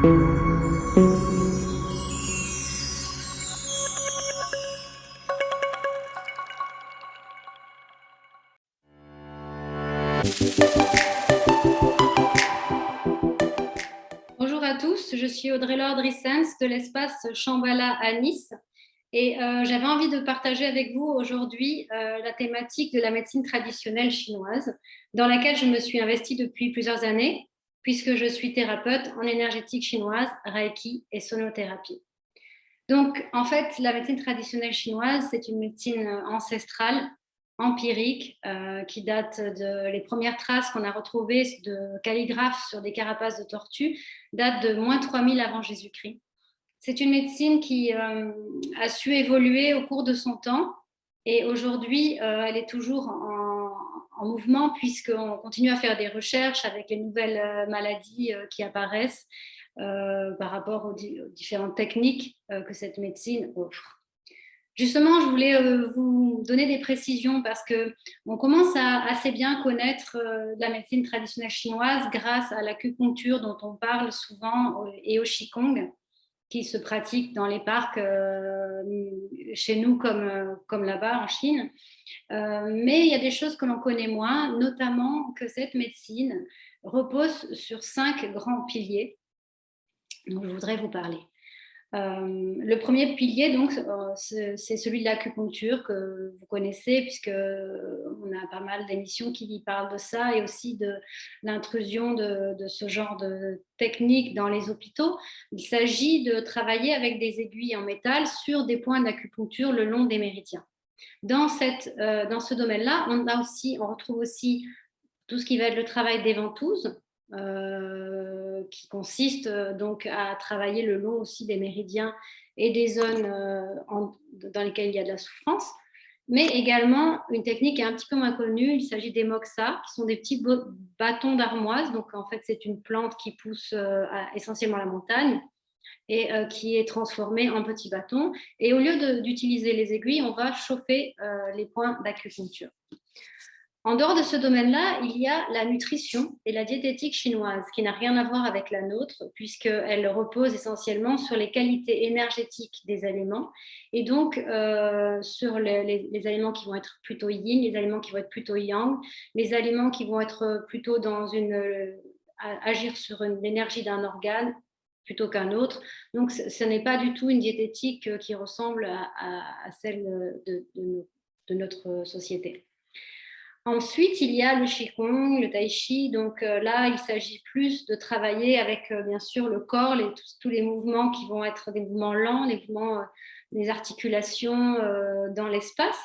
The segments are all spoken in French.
Bonjour à tous, je suis Audrey-Laure Drissens de l'espace Shambhala à Nice et j'avais envie de partager avec vous aujourd'hui la thématique de la médecine traditionnelle chinoise dans laquelle je me suis investie depuis plusieurs années puisque je suis thérapeute en énergétique chinoise, Reiki et sonothérapie. Donc en fait, la médecine traditionnelle chinoise, c'est une médecine ancestrale empirique qui date les premières traces qu'on a retrouvées de calligraphes sur des carapaces de tortues datent de moins 3000 avant Jésus-Christ. C'est une médecine qui a su évoluer au cours de son temps et aujourd'hui elle est toujours en mouvement puisqu'on continue à faire des recherches avec les nouvelles maladies qui apparaissent par rapport aux différentes techniques que cette médecine offre. Justement, je voulais vous donner des précisions parce qu'on commence à assez bien connaître la médecine traditionnelle chinoise grâce à l'acupuncture dont on parle souvent et au Qigong qui se pratique dans les parcs chez nous comme là-bas en Chine. Mais il y a des choses que l'on connaît moins, notamment que cette médecine repose sur 5 grands piliers dont je voudrais vous parler. Le premier pilier, donc, c'est celui de l'acupuncture que vous connaissez, puisqu'on a pas mal d'émissions qui y parlent de ça et aussi de l'intrusion de ce genre de technique dans les hôpitaux. Il s'agit de travailler avec des aiguilles en métal sur des points d'acupuncture le long des méridiens. Dans ce domaine-là, on retrouve aussi tout ce qui va être le travail des ventouses, qui consiste donc à travailler le long aussi des méridiens et des zones dans lesquelles il y a de la souffrance, mais également une technique qui est un petit peu moins connue, il s'agit des moxas, qui sont des petits bâtons d'armoise, donc en fait c'est une plante qui pousse essentiellement à la montagne et qui est transformée en petits bâtons, et au lieu d'utiliser les aiguilles, on va chauffer les points d'acupuncture. En dehors de ce domaine-là, il y a la nutrition et la diététique chinoise, qui n'a rien à voir avec la nôtre, puisqu'elle repose essentiellement sur les qualités énergétiques des aliments, et donc sur les aliments qui vont être plutôt yin, les aliments qui vont être plutôt yang, les aliments qui vont être plutôt agir sur l'énergie d'un organe plutôt qu'un autre. Donc ce n'est pas du tout une diététique qui ressemble à celle de notre société. Ensuite, il y a le Qigong, le Tai Chi. Donc là, il s'agit plus de travailler avec, bien sûr, le corps, tous les mouvements qui vont être des mouvements lents, les mouvements des articulations dans l'espace.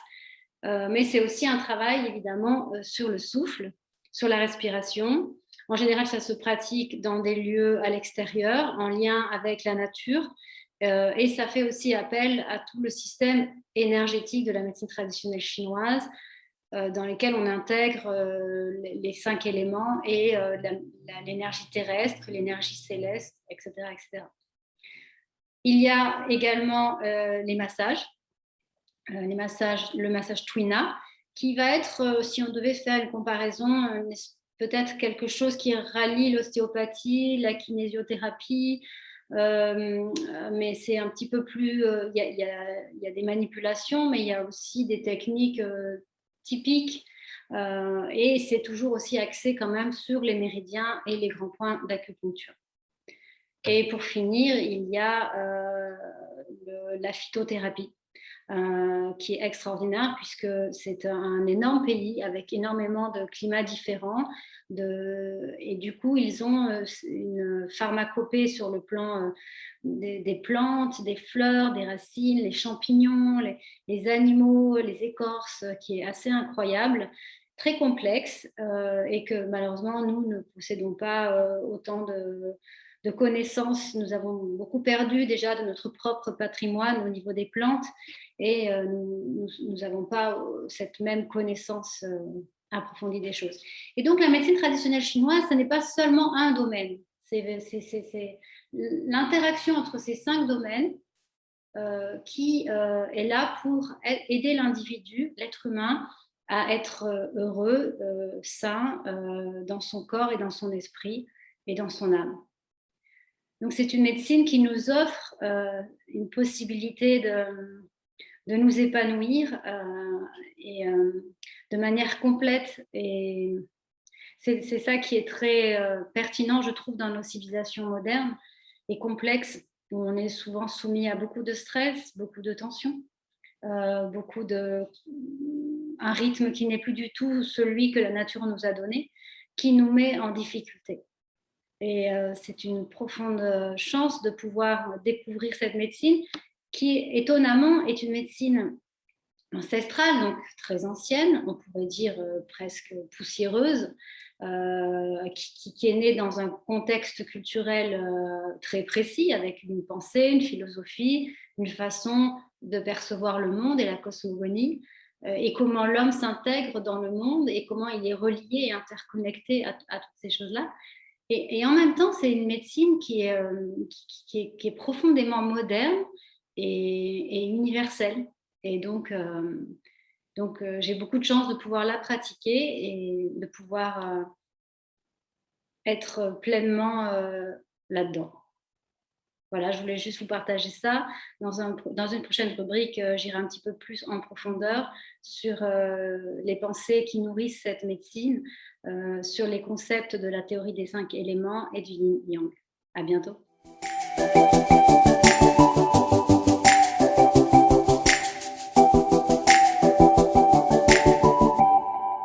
Mais c'est aussi un travail, évidemment, sur le souffle, sur la respiration. En général, ça se pratique dans des lieux à l'extérieur, en lien avec la nature. Et ça fait aussi appel à tout le système énergétique de la médecine traditionnelle chinoise, dans lesquels on intègre les 5 éléments et l'énergie terrestre, l'énergie céleste, etc., etc. Il y a également le massage Twina, qui va être, si on devait faire une comparaison, peut-être quelque chose qui rallie l'ostéopathie, la kinésiothérapie, mais c'est un petit peu plus, il y a des manipulations, mais il y a aussi des techniques typiques, et c'est toujours aussi axé quand même sur les méridiens et les grands points d'acupuncture. Et pour finir, il y a la phytothérapie, qui est extraordinaire puisque c'est un énorme pays avec énormément de climats différents. Et du coup, ils ont une pharmacopée sur le plan des plantes, des fleurs, des racines, les champignons, les animaux, les écorces, qui est assez incroyable, très complexe, et que malheureusement, nous ne possédons pas autant de connaissances. Nous avons beaucoup perdu déjà de notre propre patrimoine au niveau des plantes, et nous n'avons pas cette même connaissance approfondie des choses. Et donc la médecine traditionnelle chinoise, ce n'est pas seulement un domaine, c'est l'interaction entre ces 5 domaines qui est là pour aider l'individu, l'être humain, à être heureux, sain dans son corps et dans son esprit et dans son âme. Donc, c'est une médecine qui nous offre une possibilité de nous épanouir et de manière complète. Et c'est ça qui est très pertinent, je trouve, dans nos civilisations modernes et complexes, où on est souvent soumis à beaucoup de stress, beaucoup de tensions, un rythme qui n'est plus du tout celui que la nature nous a donné, qui nous met en difficulté. Et c'est une profonde chance de pouvoir découvrir cette médecine qui, étonnamment, est une médecine ancestrale, donc très ancienne, on pourrait dire presque poussiéreuse, qui est née dans un contexte culturel très précis, avec une pensée, une philosophie, une façon de percevoir le monde et la cosmogonie, et comment l'homme s'intègre dans le monde et comment il est relié et interconnecté à toutes ces choses-là. Et en même temps, c'est une médecine qui est profondément moderne et universelle. Et donc, j'ai beaucoup de chance de pouvoir la pratiquer et de pouvoir être pleinement là-dedans. Voilà, je voulais juste vous partager ça. Dans une prochaine rubrique, j'irai un petit peu plus en profondeur sur les pensées qui nourrissent cette médecine, sur les concepts de la théorie des 5 éléments et du yin-yang. À bientôt.